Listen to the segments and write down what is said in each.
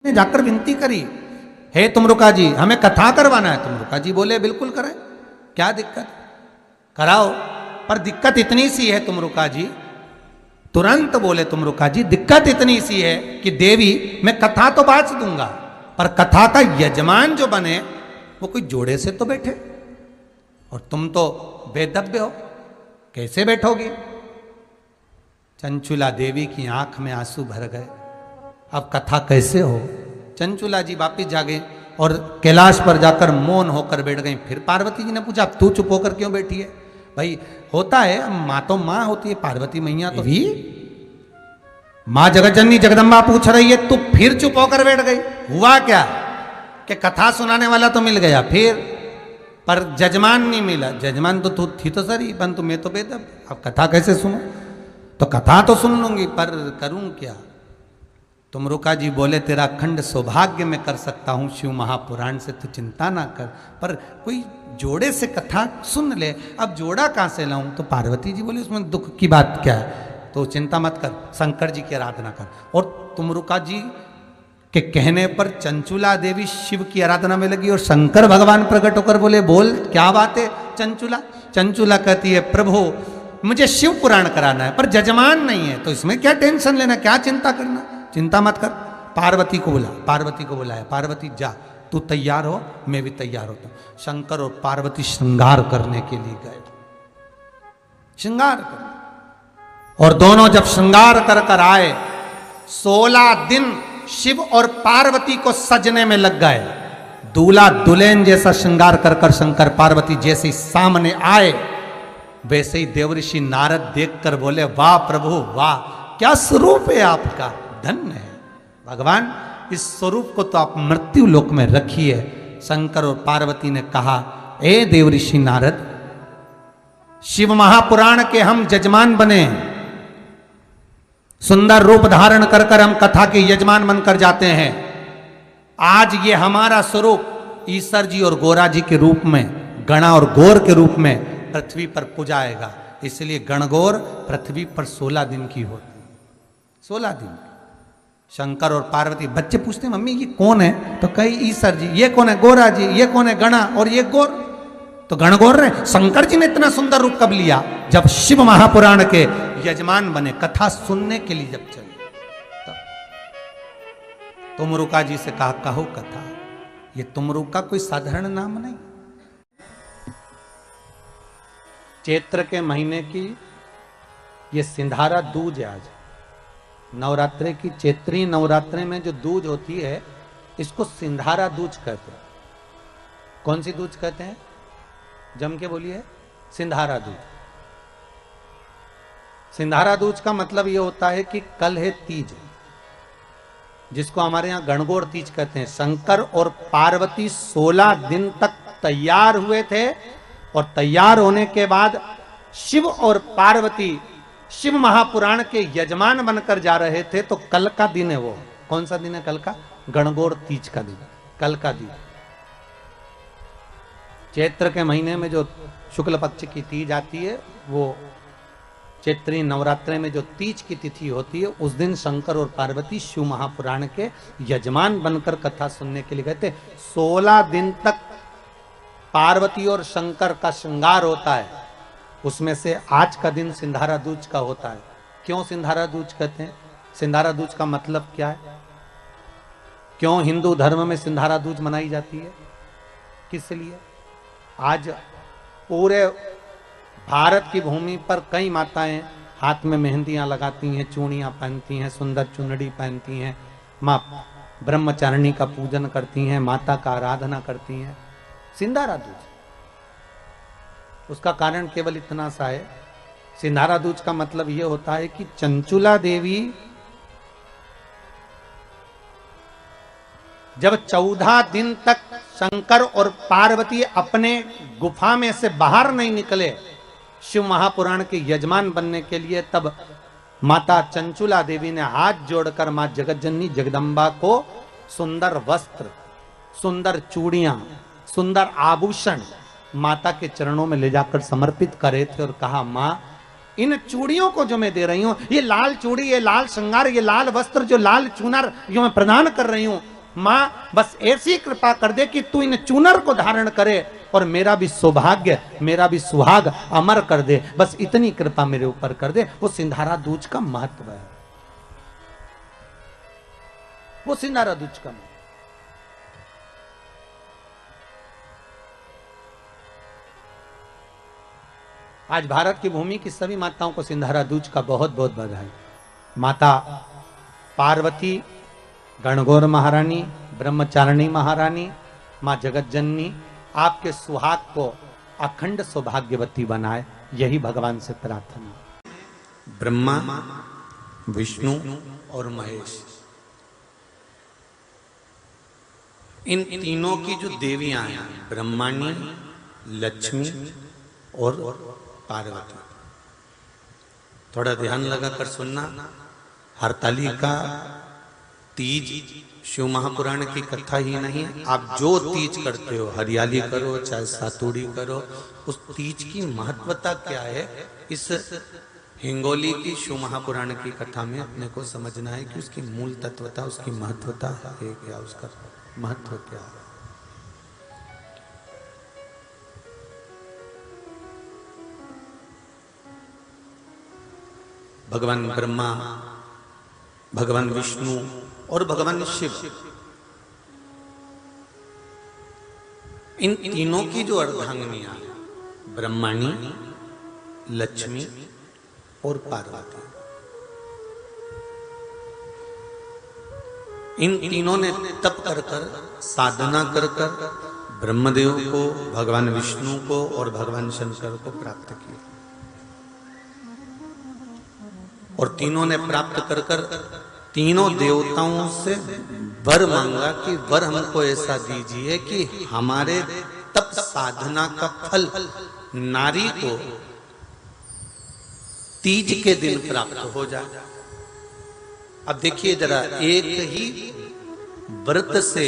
ने जाकर विनती करी, हे तुमरुका जी हमें कथा करवाना है। तुमरुका जी बोले बिल्कुल कराए, क्या दिक्कत, कराओ। पर दिक्कत इतनी सी है तुमरुका जी, तुरंत बोले तुमरुका जी दिक्कत इतनी सी है कि देवी मैं कथा तो बांट दूंगा, पर कथा का यजमान जो बने वो कोई जोड़े से तो बैठे, और तुम तो बेदब्य हो, कैसे बैठोगी। चंचुला देवी की आंख में आंसू भर गए, अब कथा कैसे हो। चंचुला जी वापिस जागे और कैलाश पर जाकर मौन होकर बैठ गई। फिर पार्वती जी ने पूछा अब तू चुप होकर क्यों बैठी है। भाई होता है, माँ तो माँ होती है, पार्वती मैया तो भी माँ जगतजननी जगदम्बा पूछ रही है, तू फिर चुप होकर बैठ गई। हुआ क्या कि कथा सुनाने वाला तो मिल गया फिर, पर जजमान नहीं मिला। जजमान तो तू थी तो सही, परंतु मैं तो बेदब, अब कथा कैसे सुनूं। तो कथा तो सुन लूंगी पर करूं क्या। तुमरुका जी बोले तेरा अखंड सौभाग्य मैं कर सकता हूं शिव महापुराण से, तू चिंता ना कर, पर कोई जोड़े से कथा सुन ले। अब जोड़ा कहां से लाऊं। तो पार्वती जी बोली उसमें दुख की बात क्या है, तो चिंता मत कर, शंकर जी की आराधना कर। और तुमरुका जी के कहने पर चंचुला देवी शिव की आराधना में लगी और शंकर भगवान प्रकट होकर बोले बोल क्या बात है चंचुला। चंचुला कहती है प्रभु मुझे शिव पुराण कराना है पर जजमान नहीं है, तो इसमें क्या टेंशन लेना, क्या चिंता करना, चिंता मत कर। पार्वती को बुला, पार्वती को बुलाया, पार्वती जा तू तैयार हो, मैं भी तैयार होता हूं। शंकर और पार्वती श्रृंगार करने के लिए गए, श्रृंगार कर, और दोनों जब श्रृंगार कर कर आए 16 दिन शिव और पार्वती को सजने में लग गए। दूल्हा दुल्हन जैसा श्रृंगार कर कर शंकर पार्वती जैसे ही सामने आए, वैसे ही देवऋषि नारद देखकर बोले वाह प्रभु वाह, क्या स्वरूप है आपका, धन्य है भगवान, इस स्वरूप को तो आप मृत्यु लोक में रखिए। शंकर और पार्वती ने कहा ए देवऋषि नारद, शिव महापुराण के हम जजमान बने, सुंदर रूप धारण कर कर हम कथा के यजमान बनकर जाते हैं। आज ये हमारा स्वरूप ईश्वर जी और गोरा जी के रूप में, गणा और गौर के रूप में पृथ्वी पर पूजाएगा, इसलिए गणगौर पृथ्वी पर 16 दिन की होती, 16 दिन। शंकर और पार्वती, बच्चे पूछते मम्मी ये कौन है, तो कही ईश्वर जी, ये कौन है गोरा जी, ये कौन है गणा, और ये गौर, तो गणगौर ने। शंकर जी ने इतना सुंदर रूप कब लिया, जब शिव महापुराण के यजमान बने, कथा सुनने के लिए जब चले तब। तुमरुका जी से कहा कहो कथा। ये तुमरुका कोई साधारण नाम नहीं, चैत्र के महीने की ये सिंधारा दूज है। आज नवरात्रे की, चैत्री नवरात्रे में जो दूज होती है इसको सिंधारा दूज कहते हैं। कौन सी दूज कहते हैं, जम के बोलिए, सिंधारा दूज। सिंधारा दूज का मतलब यह होता है कि कल है तीज, जिसको हमारे यहां गणगौर तीज कहते हैं। शंकर और पार्वती 16 दिन तक तैयार हुए थे, और तैयार होने के बाद शिव और पार्वती शिव महापुराण के यजमान बनकर जा रहे थे। तो कल का दिन है वो, कौन सा दिन है कल का, गणगौर तीज का दिन, कल का दिन। चैत्र के महीने में जो शुक्ल पक्ष की तीज आती है, वो चैत्री नवरात्रे में जो तीज की तिथि होती है, उस दिन शंकर और पार्वती शिव महापुराण के यजमान बनकर कथा सुनने के लिए गए थे। 16 दिन तक पार्वती और शंकर का श्रृंगार होता है, उसमें से आज का दिन सिंधारा दूज का होता है। क्यों सिंधारा दूज कहते हैं, सिंधारा दूज का मतलब क्या है, क्यों हिंदू धर्म में सिंधारा दूज मनाई जाती है, किस लिए। आज पूरे भारत की भूमि पर कई माताएं हाथ में मेहंदियां लगाती हैं, चूड़ियां पहनती हैं, सुंदर चुनरी पहनती हैं, माँ ब्रह्मचारिणी का पूजन करती हैं, माता का आराधना करती हैं। सिंधारा दूज, उसका कारण केवल इतना सा है, सिंधारा दूज का मतलब यह होता है कि चंचुला देवी जब 14 दिन तक शंकर और पार्वती अपने गुफा में से बाहर नहीं निकले शिव महापुराण के यजमान बनने के लिए, तब माता चंचुला देवी ने हाथ जोड़कर मां जगतजननी जगदम्बा को सुंदर वस्त्र, सुंदर चूड़ियां, सुंदर आभूषण माता के चरणों में ले जाकर समर्पित करे थे, और कहा मां इन चूड़ियों को जो मैं दे रही हूं, ये लाल चूड़ी, ये लाल श्रृंगार, ये लाल वस्त्र, जो लाल चूनर जो मैं प्रदान कर रही हूं, मां बस ऐसी कृपा कर दे कि तू इन चूनर को धारण करे और मेरा भी सौभाग्य, मेरा भी सुहाग अमर कर दे, बस इतनी कृपा मेरे ऊपर कर दे। वो सिंधारा दूज का महत्व है, वो सिंधारा दूज का महत्व। आज भारत की भूमि की सभी माताओं को सिंधारा दूज का बहुत बहुत बधाई। माता पार्वती, गणगौर महारानी, ब्रह्मचारिणी महारानी, मां जगत जननी आपके सुहाग को अखंड सौभाग्यवती बनाए, यही भगवान से प्रार्थना। ब्रह्मा, विष्णु और महेश, इन तीनों की जो देवियां हैं, ब्रह्माणी, लक्ष्मी और पार्वती, थोड़ा ध्यान लगाकर सुनना। हरतालिका तीज शिव महापुराण की कथा ही नहीं, आप जो तीज करते हो, हरियाली करो चाहे सातुड़ी करो, उस तीज की महत्वता क्या है, इस हिंगोली की शिव महापुराण की कथा में अपने को समझना है कि उसकी मूल तत्वता, उसकी महत्वता है क्या, उसका महत्व क्या है। भगवान ब्रह्मा, भगवान विष्णु और भगवान शिव, इन तीनों की जो अर्धांगिनियां, ब्रह्माणी, लक्ष्मी और पार्वती, इन तीनों ने तप कर कर, साधना कर कर ब्रह्मदेव को, भगवान विष्णु को और भगवान शंकर को प्राप्त किया। और तीनों ने प्राप्त कर कर तीनों देवताओं से वर मांगा कि वर हमको ऐसा दीजिए कि हमारे तप साधना का फल नारी को तीज के दिन प्राप्त हो जाए। अब देखिए जरा, एक ही व्रत से,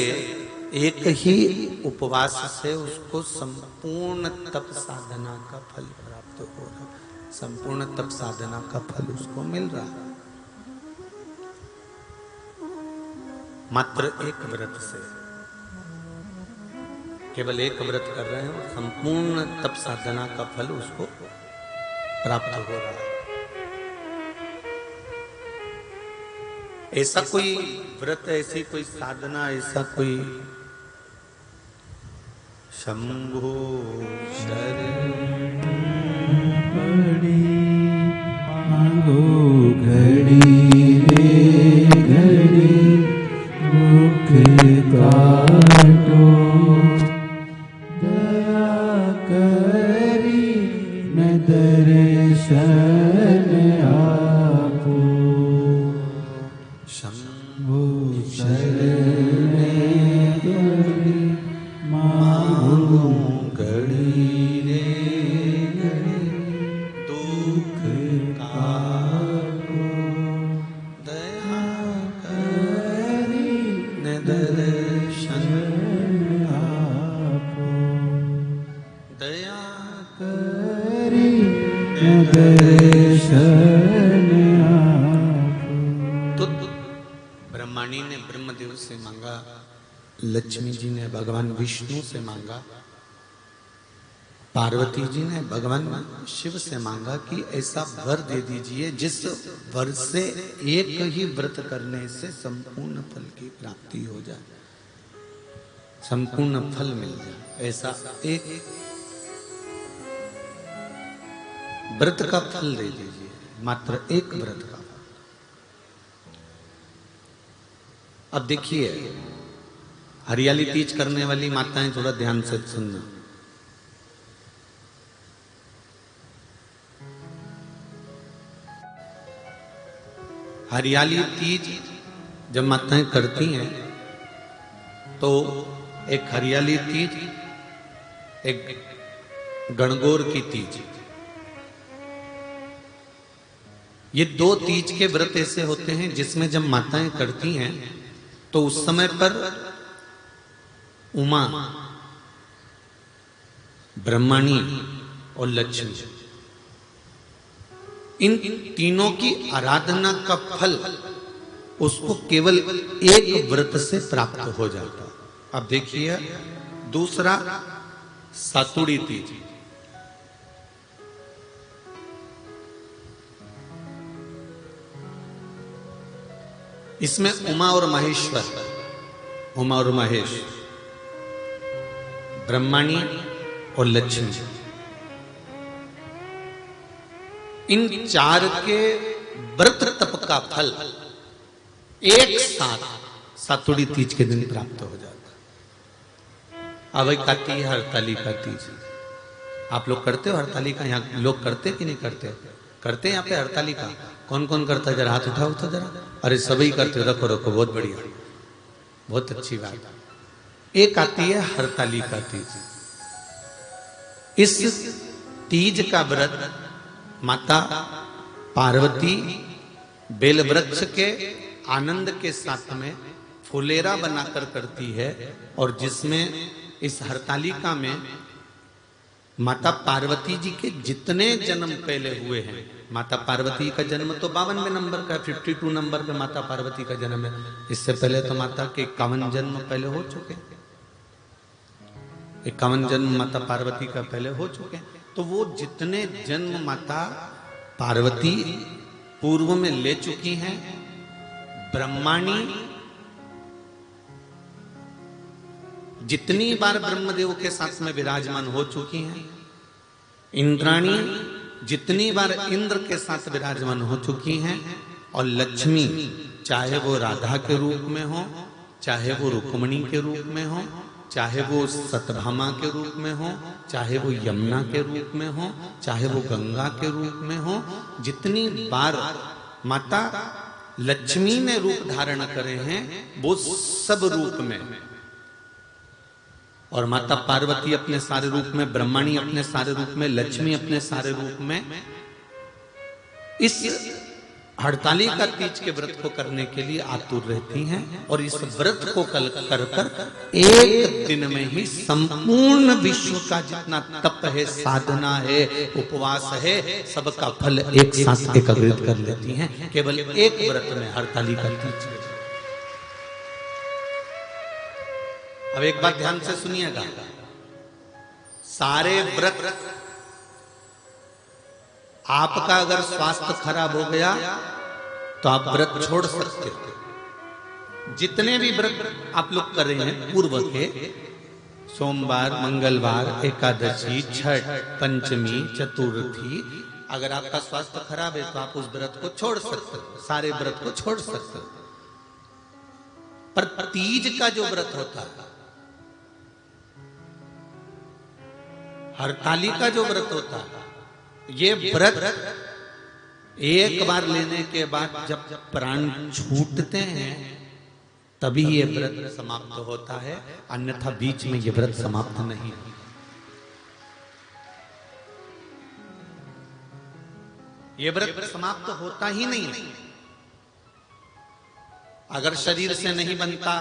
एक ही उपवास से उसको संपूर्ण तप साधना का फल प्राप्त हो रहा है, संपूर्ण तप साधना का फल उसको मिल रहा है। मात्र एक व्रत से, केवल एक व्रत कर रहे हैं, संपूर्ण तप साधना का फल उसको प्राप्त हो रहा है। ऐसा कोई व्रत, ऐसी कोई साधना, ऐसा कोई शंभो शरण मांगो घड़ी रे घड़ी, दुख काटो दया करी न दर्शन आपो। शंभो शरण घड़ी मांगो घड़ी रे घड़ी, दुख काटो दया करी न दर्शन आपो। दया करी न दर्शन आपो। तो ब्रह्माणी ने ब्रह्मदेव से मांगा, लक्ष्मी जी ने भगवान विष्णु से मांगा, पार्वती जी ने भगवान शिव से मांगा कि ऐसा वर दे दीजिए जिस वर से एक ही व्रत करने से संपूर्ण फल की प्राप्ति हो जाए, संपूर्ण फल मिल जाए। ऐसा एक व्रत का फल दे दीजिए, मात्र एक व्रत का। अब देखिए, हरियाली तीज करने वाली माताएं थोड़ा ध्यान से सुनना। हरियाली तीज जब माताएं करती हैं तो एक हरियाली तीज, एक गणगौर की तीज, ये दो तीज के व्रत ऐसे होते हैं जिसमें जब माताएं करती हैं तो उस समय पर उमा, ब्रह्माणी और लक्ष्मी, इन तीनों की आराधना का फल उसको केवल एक व्रत से प्राप्त हो जाता। अब देखिए दूसरा सातुड़ी तीज। इसमें उमा और महेश्वर, उमा और महेश, ब्रह्माणी और लक्ष्मी, इन चार के व्रत तप का फल एक साथ सातुड़ी तीज के दिन प्राप्त हो जाता। अब एक आती है हरतालिका तीज। आप लोग करते हो हरतालिका? यहाँ लोग करते कि नहीं करते? करते हैं यहाँ पे हरतालिका? कौन कौन करता है? जरा हाथ उठाओ तो जरा। अरे सभी करते हो, रखो रखो, बहुत बढ़िया, बहुत अच्छी बात। एक आती है हरतालिका तीज। इस तीज का व्रत माता पार्वती बेल वृक्ष के आनंद के साथ में फुलेरा बनाकर करती है, और जिसमें इस हरतालिका में माता पार्वती जी के जितने जन्म पहले हुए हैं, माता पार्वती का जन्म तो 52वें नंबर का, 52 नंबर पे माता पार्वती का जन्म है। इससे पहले तो माता के 51 जन्म पहले हो चुके हैं, 51 जन्म माता पार्वती का पहले हो चुके हैं। तो वो जितने जन्म माता पार्वती पूर्व में ले चुकी हैं, ब्रह्माणी जितनी बार ब्रह्मदेव के साथ में विराजमान हो चुकी हैं, इंद्राणी जितनी बार इंद्र के साथ विराजमान हो चुकी हैं, और लक्ष्मी चाहे वो राधा के रूप में हो, चाहे वो रुक्मणी के रूप में हो, चाहे वो सतभामा के रूप में हो, चाहे वो यमुना के रूप में हो, चाहे वो गंगा के रूप में हो, जितनी बार माता लक्ष्मी ने रूप धारण करे हैं वो सब रूप में, और माता पार्वती अपने सारे रूप में, ब्रह्माणी अपने सारे रूप में, लक्ष्मी अपने सारे रूप में इस हड़तालिका तीज के व्रत को करने के लिए आतुर रहती हैं। और इस व्रत को कर एक दिन में ही संपूर्ण विश्व का जितना तप है, साधना है, उपवास है, सबका फल एक साथ एकत्रित कर लेती हैं केवल एक व्रत में, हड़तालिका तीज। अब एक बात ध्यान से सुनिएगा, सारे व्रत आपका अगर स्वास्थ्य खराब हो गया तो आप व्रत छोड़ सकते हो। जितने भी व्रत आप लोग कर रहे हैं पूर्व के, सोमवार, मंगलवार, एकादशी, छठ, पंचमी, चतुर्थी, अगर आपका स्वास्थ्य खराब है तो आप उस व्रत को छोड़ सकते हो, सारे व्रत को छोड़ सकते हो। पर तीज का जो व्रत होता है, हरतालिका जो व्रत होता है, ये व्रत एक बार लेने के बाद जब प्राण छूटते हैं तभी ये व्रत समाप्त होता है, अन्यथा बीच में ये व्रत समाप्त नहीं। ये व्रत समाप्त होता ही नहीं। अगर शरीर से नहीं बनता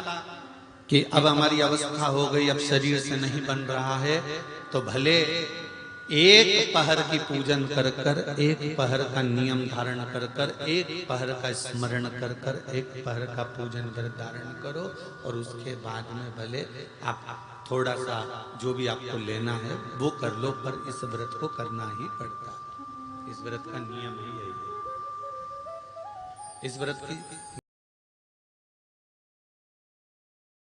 कि अब हमारी अवस्था हो गई, अब शरीर से नहीं बन रहा है, तो भले एक पहर की पूजन कर कर, एक पहर का नियम धारण कर कर, एक पहर का स्मरण कर कर, एक पहर का पूजन व्रत धारण करो, और उसके बाद में भले आप थोड़ा सा जो भी आपको लेना है वो कर लो, पर इस व्रत को करना ही पड़ता है। इस व्रत का नियम ही यही है। इस व्रत की